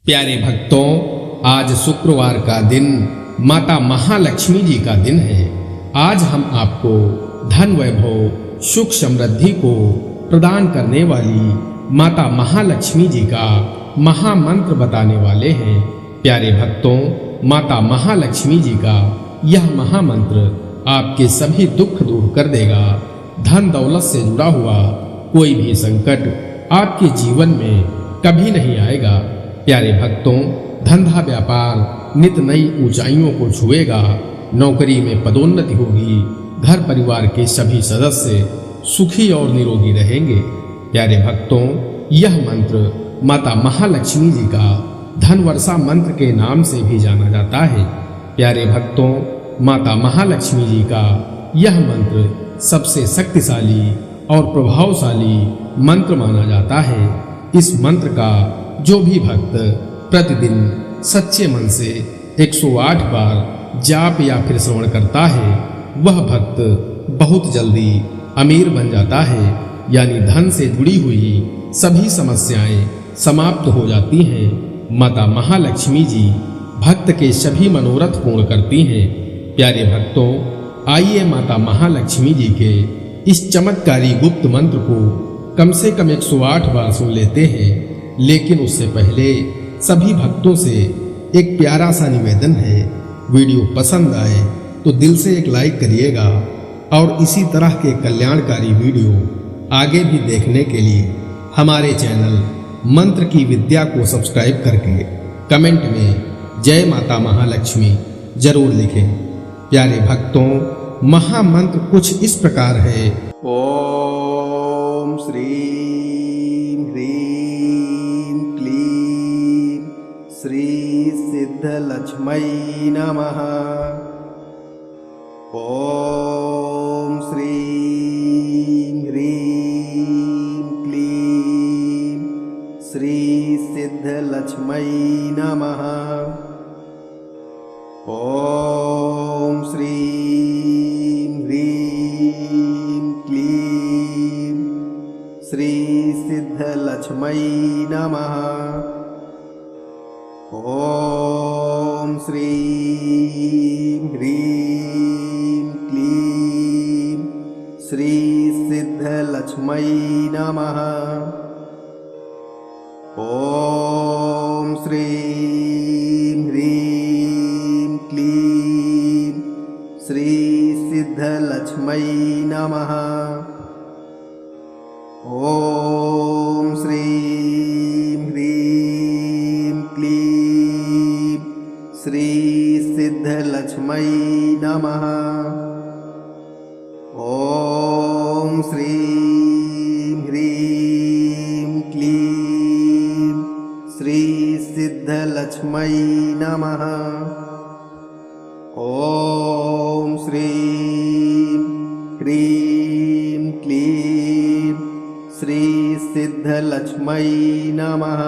प्यारे भक्तों, आज शुक्रवार का दिन माता महालक्ष्मी जी का दिन है। आज हम आपको धन वैभव सुख समृद्धि को प्रदान करने वाली माता महालक्ष्मी जी का महामंत्र बताने वाले हैं। प्यारे भक्तों, माता महालक्ष्मी जी का यह महामंत्र आपके सभी दुख दूर कर देगा। धन दौलत से जुड़ा हुआ कोई भी संकट आपके जीवन में कभी नहीं आएगा। प्यारे भक्तों, धंधा व्यापार नित नई ऊंचाइयों को छुएगा। नौकरी में पदोन्नति होगी। घर परिवार के सभी सदस्य सुखी और निरोगी रहेंगे। प्यारे भक्तों, यह मंत्र माता महालक्ष्मी जी का धन वर्षा मंत्र के नाम से भी जाना जाता है। प्यारे भक्तों, माता महालक्ष्मी जी का यह मंत्र सबसे शक्तिशाली और प्रभावशाली मंत्र माना जाता है। इस मंत्र का जो भी भक्त प्रतिदिन सच्चे मन से 108 बार जाप या फिर श्रवण करता है, वह भक्त बहुत जल्दी अमीर बन जाता है। यानी धन से जुड़ी हुई सभी समस्याएं समाप्त हो जाती हैं। माता महालक्ष्मी जी भक्त के सभी मनोरथ पूर्ण करती हैं। प्यारे भक्तों, आइए माता महालक्ष्मी जी के इस चमत्कारी गुप्त मंत्र को कम से कम 108 बार सुन लेते हैं। लेकिन उससे पहले सभी भक्तों से एक प्यारा सा निवेदन है। वीडियो पसंद आए तो दिल से एक लाइक करिएगा और इसी तरह के कल्याणकारी वीडियो आगे भी देखने के लिए हमारे चैनल मंत्र की विद्या को सब्सक्राइब करके कमेंट में जय माता महालक्ष्मी जरूर लिखें। प्यारे भक्तों, महामंत्र कुछ इस प्रकार है। ओम श्री श्री सिद्धलक्ष्मी नमः। ओम श्री ह्रीं क्लीं श्री सिद्धलक्ष्मी नमः। ओम श्री ह्रीं क्लीं श्री सिद्धलक्ष्मी नमः। ओम श्री ह्रीं क्लीं श्री सिद्धलक्ष्मी नमः। ओम श्री ह्रीं क्लीं श्री सिद्धलक्ष्मी नमः। ओम श्री श्री सिद्धलक्ष्मी नमः। ओम श्री ह्रीं क्लीं श्री सिद्धलक्ष्मी नमः। ओम श्री ह्रीं क्लीं श्री सिद्धलक्ष्मी नमः।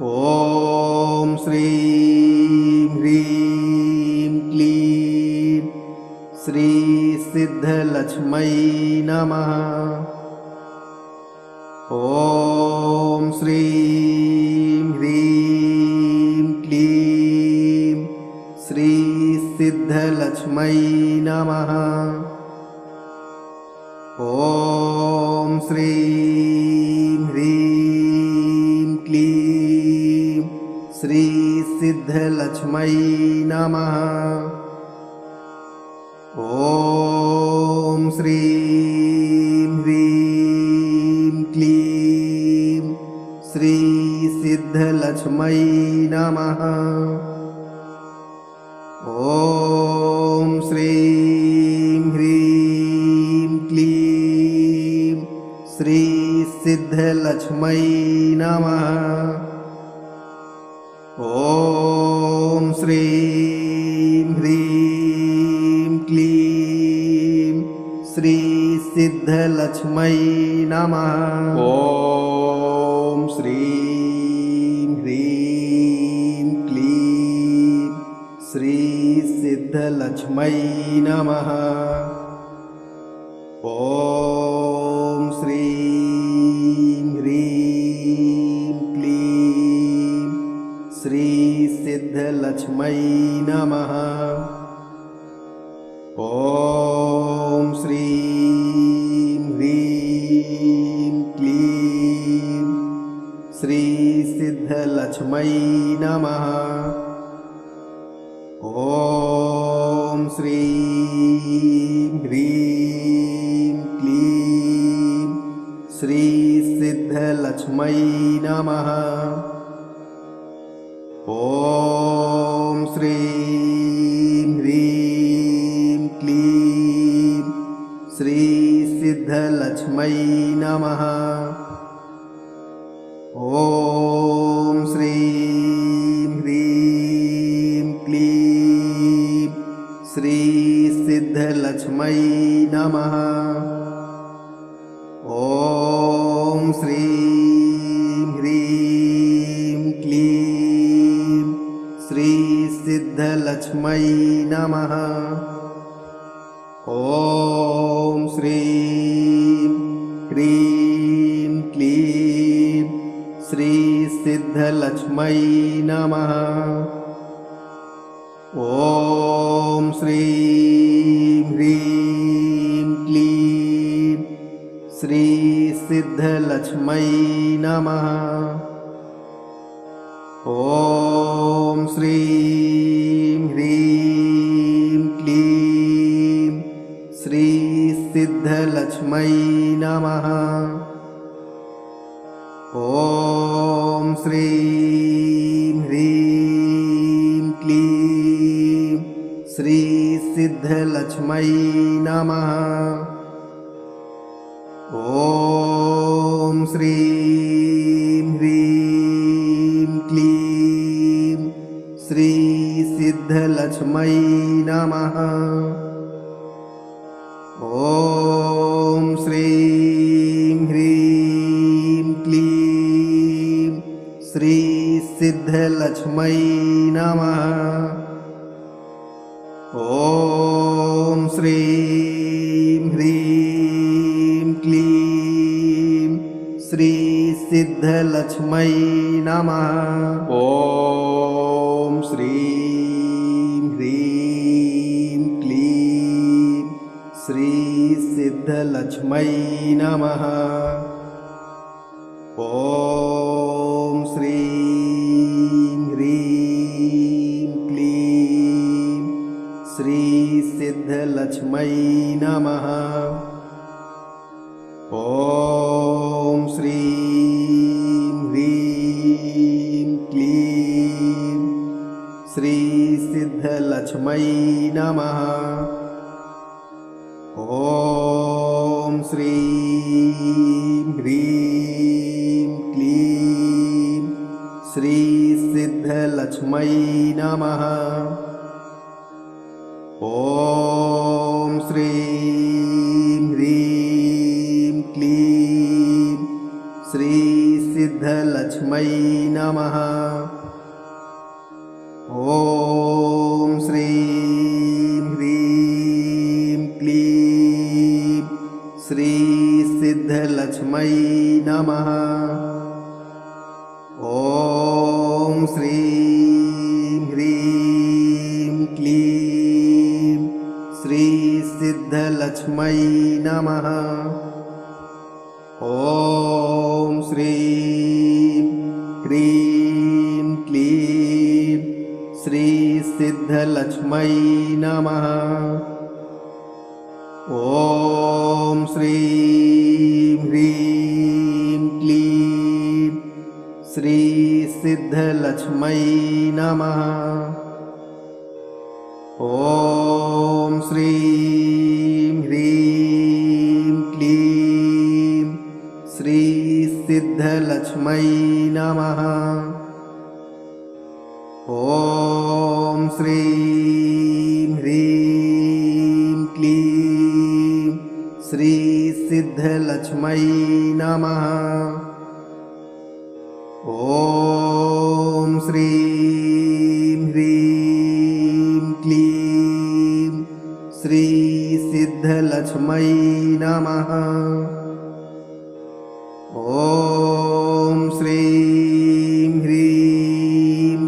ओम श्री ह्रीं क्लीं श्री सिद्धलक्ष्मी नमः। ओम श्री ह्रीं क्लीं श्री सिद्धलक्ष्मी नमः। ओम श्री ह्रीं क्लीं श्री सिद्धलक्ष्मी नमः। ओम श्री ह्रीं क्लीं श्री सिद्धलक्ष्मी नमः। ओम श्री ह्रीं क्लीं श्री सिद्धलक्ष्मी नमः। ओम श्री ह्रीं क्लीं श्री सिद्धलक्ष्मी नमः। ओम श्री ह्रीं क्लीं श्री सिद्धलक्ष्मी नमः। ओम श्री ह्रीं क्लीं श्री सिद्धलक्ष्मै नमः। ॐ श्रीं ह्रीं क्लीं श्री सिद्धलक्ष्मै नमः। ॐ श्रीं ह्रीं क्लीं श्री सिद्धलक्ष्मै नमः। ॐ श्रीं ह्रीं क्लीं श्री सिद्धलक्ष्मै नमः। ॐ श्रीं ह्रीं क्लीं श्री सिद्धलक्ष्मै नमः। ॐ श्रीं ह्रीं क्लीं श्री सिद्धलक्ष्मै नमः। ॐ श्रीं ह्रीं क्लीं श्री सिद्धलक्ष्मै नमः। ॐ श्रीं ह्रीं क्लीं श्री सिद्धलक्ष्मै नमः। ॐ श्रीं ह्रीं क्लीं श्री सिद्धलक्ष्मै नमः। ॐ श्रीं ह्रीं क्लीं श्री सिद्धलक्ष्मै नमः। ॐ श्रीं ह्रीं क्लीं श्री सिद्धलक्ष्मै नमः। ॐ श्रीं ह्रीं क्लीं श्री सिद्धलक्ष्मै नमः। ॐ श्रीं ह्रीं क्लीं श्री सिद्धलक्ष्मै नमः। ॐ श्रीं ह्रीं क्लीं श्री सिद्धलक्ष्मै नमः। ॐ श्रीं ह्रीं क्लीं श्री सिद्धलक्ष्मै नमः। ॐ श्रीं ह्रीं क्लीं श्री सिद्धलक्ष्मै नमः। ॐ श्रीं ह्रीं क्लीं श्री सिद्धलक्ष्मै नमः। ॐ श्रीं ह्रीं क्लीं श्री सिद्धलक्ष्मै नमः। ॐ श्रीं ह्रीं क्लीं श्री सिद्धलक्ष्मै नमः। ॐ श्रीं ह्रीं क्लीं श्री सिद्धलक्ष्मै नमः। ॐ श्रीं ह्रीं क्लीं श्री सिद्धलक्ष्मै नमः। ॐ श्रीं ह्रीं क्लीं श्री सिद्धलक्ष्मै नमः। ॐ श्रीं ह्रीं क्लीं श्री सिद्धलक्ष्मै नमः। ॐ श्रीं ह्रीं क्लीं श्री सिद्धलक्ष्मै नमः। ॐ श्रीं ह्रीं क्लीं श्री सिद्धलक्ष्मै नमः। ॐ श्रीं ह्रीं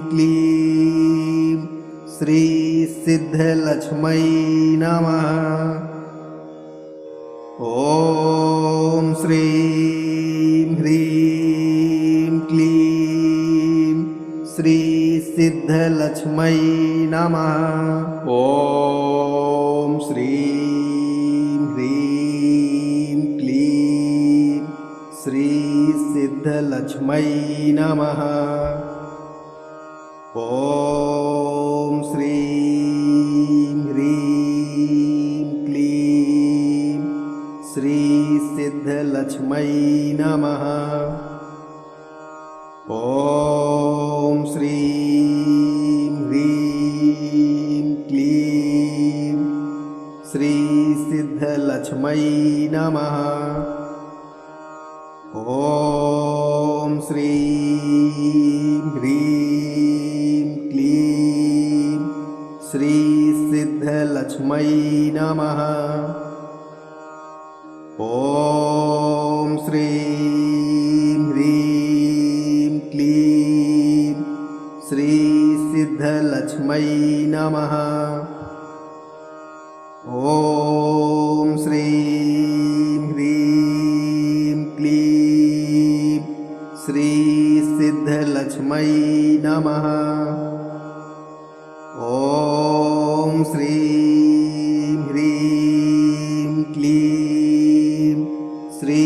सिद्धलक्ष्मै नमः। ॐ श्रीं ह्रीं क्लीं श्री सिद्धलक्ष्मै नमः। ॐ श्रीं ह्रीं क्लीं श्री सिद्धलक्ष्मै नमः। ॐ श्रीं ह्रीं क्लीं श्री सिद्धलक्ष्मै नमः। ॐ श्रीं ह्रीं क्लीं श्री सिद्धलक्ष्मै नमः। ॐ श्रीं ह्रीं क्लीं श्री सिद्धलक्ष्मै नमः। ॐ श्रीं ह्रीं क्लीं श्री सिद्धलक्ष्मै नमः। ॐ श्रीं ह्रीं क्लीं श्री सिद्धलक्ष्मै नमः। ॐ श्रीं ह्रीं क्लीं श्री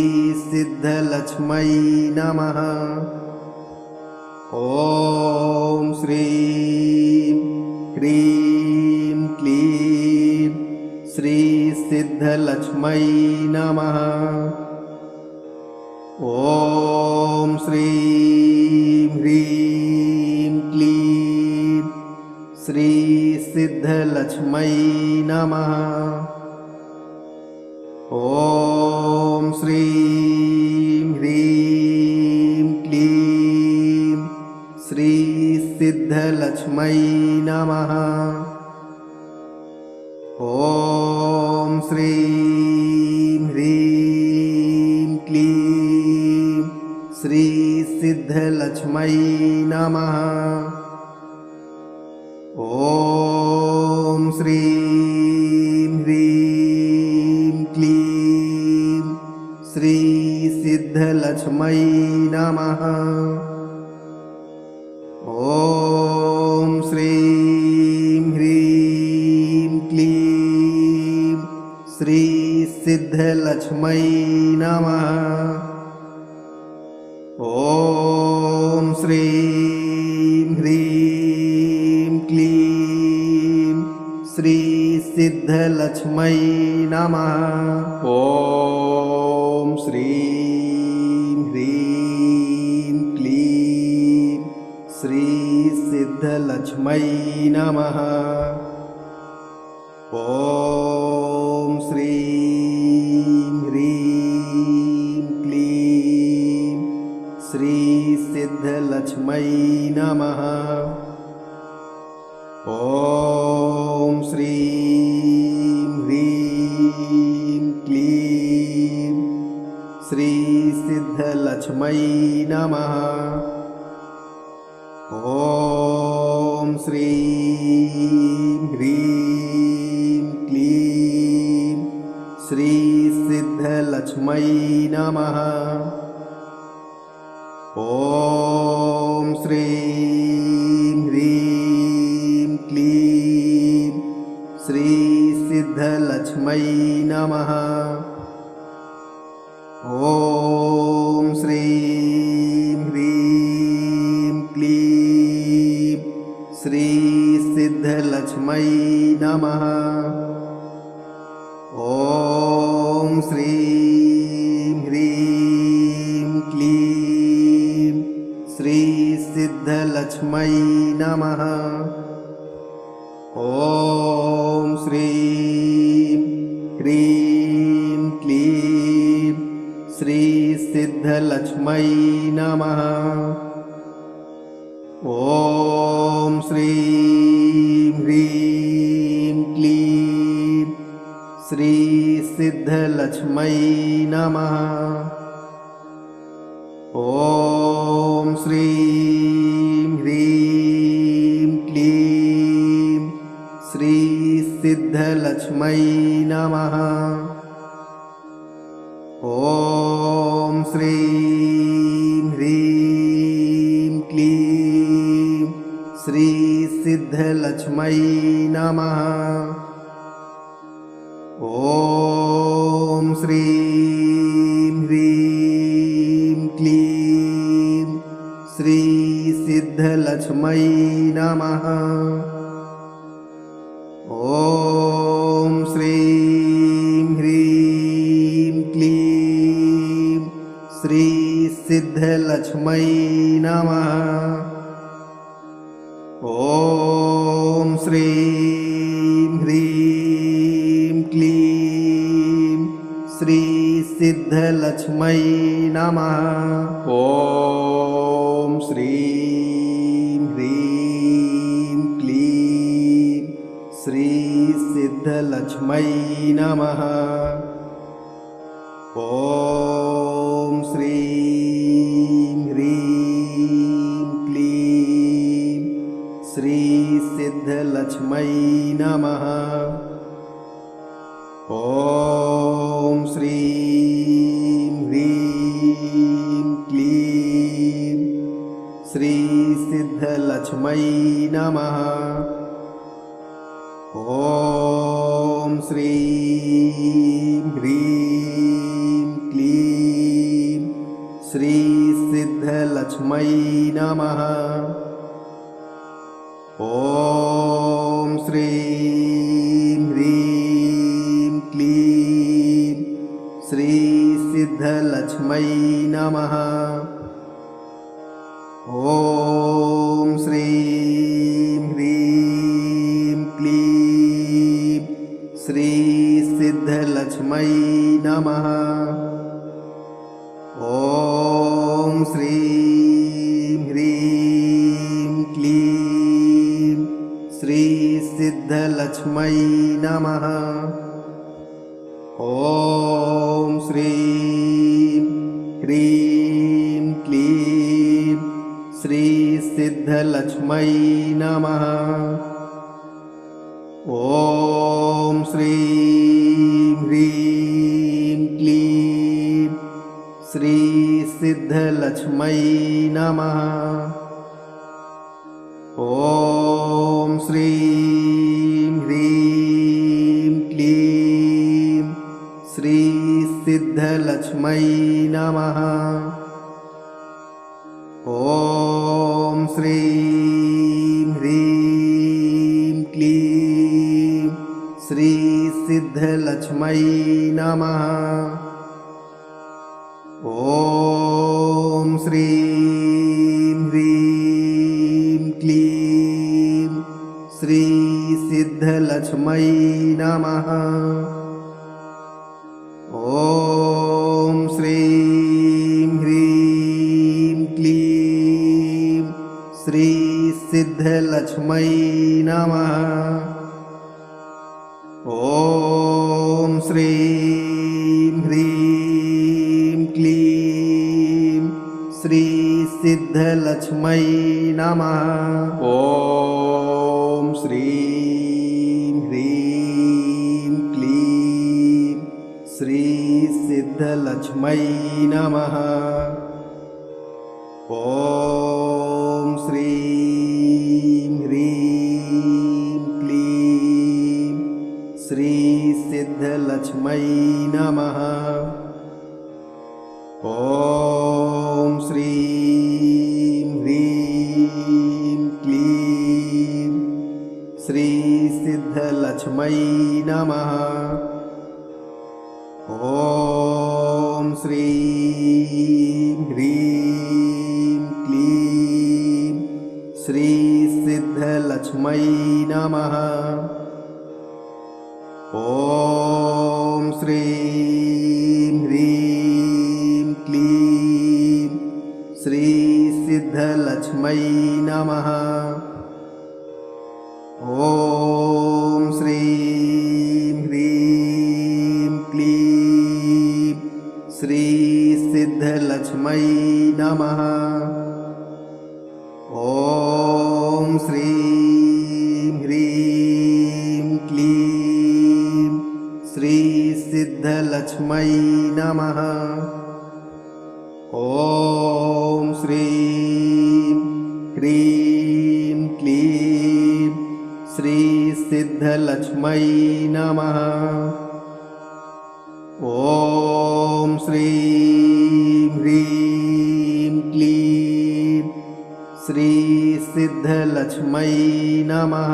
सिद्धलक्ष्मै नमः। ॐ श्रीं ह्रीं क्लीं श्री सिद्धलक्ष्मै नमः। ॐ श्रीं ह्रीं क्लीं श्री सिद्धलक्ष्मै नमः। ॐ श्रीं ह्रीं क्लीं श्री सिद्धलक्ष्मै नमः। ॐ श्रीं ह्रीं क्लीं श्री सिद्धलक्ष्मै नमः। ॐ श्रीं ह्रीं क्लीं श्री सिद्धलक्ष्मै नमः। ॐ श्रीं ह्रीं क्लीं श्री सिद्धलक्ष्मै नमः। ॐ श्रीं ह्रीं क्लीं श्री सिद्धलक्ष्मै नमः। ॐ श्रीं ह्रीं क्लीं श्री सिद्धलक्ष्मै नमः। ॐ श्रीं ह्रीं क्लीं श्री सिद्धलक्ष्मै नमः। ॐ श्रीं ह्रीं क्लीं श्री सिद्धलक्ष्मै नमः। ॐ श्रीं ह्रीं क्लीं श्री सिद्धलक्ष्मै नमः। ॐ श्रीं ह्रीं क्लीं श्री सिद्धलक्ष्मै नमः। ॐ श्रीं ह्रीं क्लीं श्री सिद्धलक्ष्मै नमः। ॐ श्रीं ह्रीं क्लीं श्री सिद्धलक्ष्मै नमः। ॐ श्रीं ह्रीं क्लीं श्री सिद्धलक्ष्मै नमः। ॐ श्रीं ह्रीं क्लीं श्री सिद्धलक्ष्मै नमः। ॐ श्रीं ह्रीं क्लीं श्री सिद्धलक्ष्मै नमः। ॐ श्रीं ह्रीं क्लीं श्रीसिद्धलक्ष्मै नमः। ॐ श्रीं ह्रीं क्लीं श्रीसिद्धलक्ष्मै नमः। ॐ श्रीं ह्रीं क्लीं श्रीसिद्धलक्ष्मै नमः। ॐ श्रीं ह्रीं क्लीं श्रीसिद्धलक्ष्मै नमः। ॐ श्रीं ह्रीं क्लीं श्रीसिद्धलक्ष्मै नमः। ॐ श्रीं ह्रीं क्लीं श्रीसिद्धलक्ष्मै नमः। ॐ श्रीं ह्रीं क्लीं श्रीसिद्धलक्ष्मै नमः। ॐ श्रीं ह्रीं क्लीं श्रीसिद्धलक्ष्मै नमः। ॐ श्रीं ह्रीं क्लीं श्रीसिद्धलक्ष्मै नमः। ॐ श्रीं ह्रीं क्लीं श्रीसिद्धलक्ष्मै नमः। ॐ श्रीं ह्रीं क्लीं श्रीसिद्धलक्ष्मै नमः। ॐ श्रीं ह्रीं क्लीं श्रीसिद्धलक्ष्मै नमः। ॐ श्रीं ह्रीं क्लीं श्रीसिद्धलक्ष्मै नमः। ॐ श्रीं ह्रीं क्लीं श्रीसिद्धलक्ष्मै नमः। ॐ श्रीं ह्रीं क्लीं श्रीसिद्धलक्ष्मै नमः। ॐ श्रीं ह्रीं क्लीं श्रीसिद्धलक्ष्मै नमः। ॐ श्रीं ह्रीं क्लीं श्रीसिद्धलक्ष्मै नमः। ॐ श्रीं ह्रीं क्लीं श्रीसिद्धलक्ष्मै नमः। ॐ श्रीं ह्रीं क्लीं श्रीसिद्धलक्ष्मै नमः। ॐ श्रीं ह्रीं क्लीं श्रीसिद्धलक्ष्मै नमः। ॐ श्रीं ह्रीं क्लीं श्रीसिद्धलक्ष्मै नमः। ॐ श्रीं ह्रीं क्लीं श्रीसिद्धलक्ष्मै नमः। ॐ श्रीं ह्रीं क्लीं श्रीसिद्धलक्ष्मै नमः। ॐ श्रीं ह्रीं क्लीं श्रीसिद्धलक्ष्मै नमः। ॐ श्रीं ह्रीं क्लीं सिद्धलक्ष्मै नमः। ॐ श्रीं ह्रीं क्लीं श्रीसिद्धलक्ष्मै नमः। ॐ श्रीं ह्रीं क्लीं श्रीसिद्धलक्ष्मै नमः।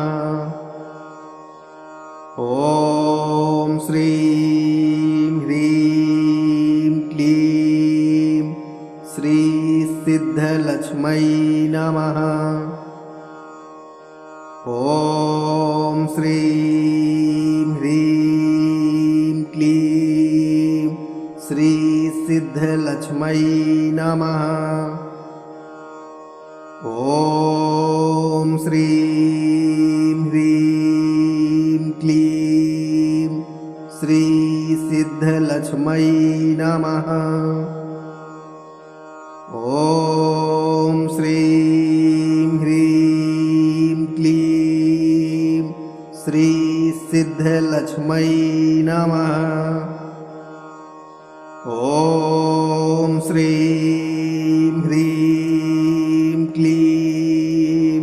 ॐ श्रीं ह्रीं क्लीं श्रीसिद्धलक्ष्मै नमः। ॐ श्रीं ह्रीं क्लीं श्रीसिद्धलक्ष्मै नमः। ॐ श्रीं ह्रीं क्लीं श्रीसिद्धलक्ष्मै नमः। ॐ श्रीं ह्रीं क्लीं श्रीसिद्धलक्ष्मै नमः। ॐ श्रीं ह्रीं क्लीं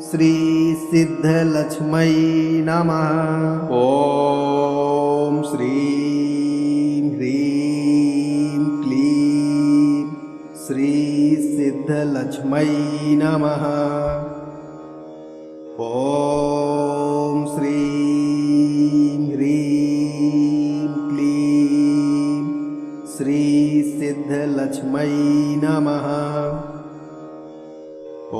श्रीसिद्धलक्ष्मै नमः। ॐ श्रीं ह्रीं क्लीं श्रीसिद्धलक्ष्मै नमः। ॐ श्रीं ह्रीं क्लीं श्रीसिद्धलक्ष्मै नमः। ॐ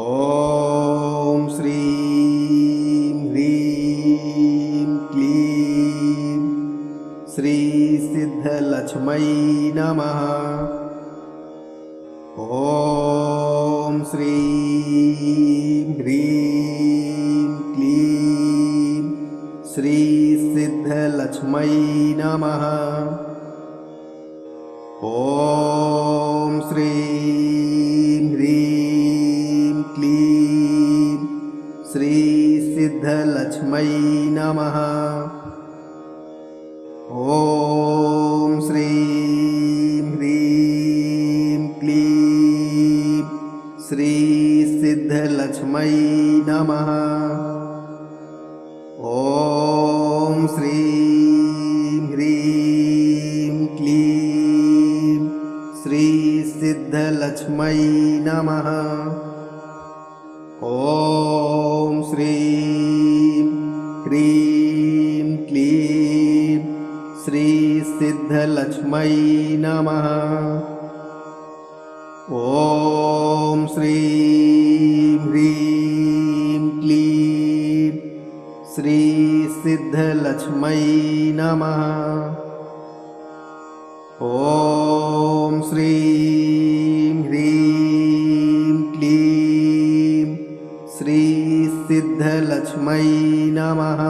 श्रीं ह्रीं क्लीं श्रीसिद्धलक्ष्मै नमः। ॐ श्रीं ह्रीं क्लीं श्रीसिद्धलक्ष्मै नमः। ॐ श्रीं ह्रीं क्लीं श्रीसिद्धलक्ष्मै नमः। ॐ श्रीं ह्रीं क्लीं श्रीसिद्धलक्ष्मै नमः। ॐ श्रीं ह्रीं क्लीं श्रीसिद्धलक्ष्मै नमः। ॐ श्रीं ह्रीं क्लीं श्रीसिद्धलक्ष्मै नमः। ॐ श्रीं ह्रीं क्लीं श्रीसिद्धलक्ष्मै नमः। ॐ श्रीं ह्रीं क्लीं श्रीसिद्धलक्ष्मै नमः।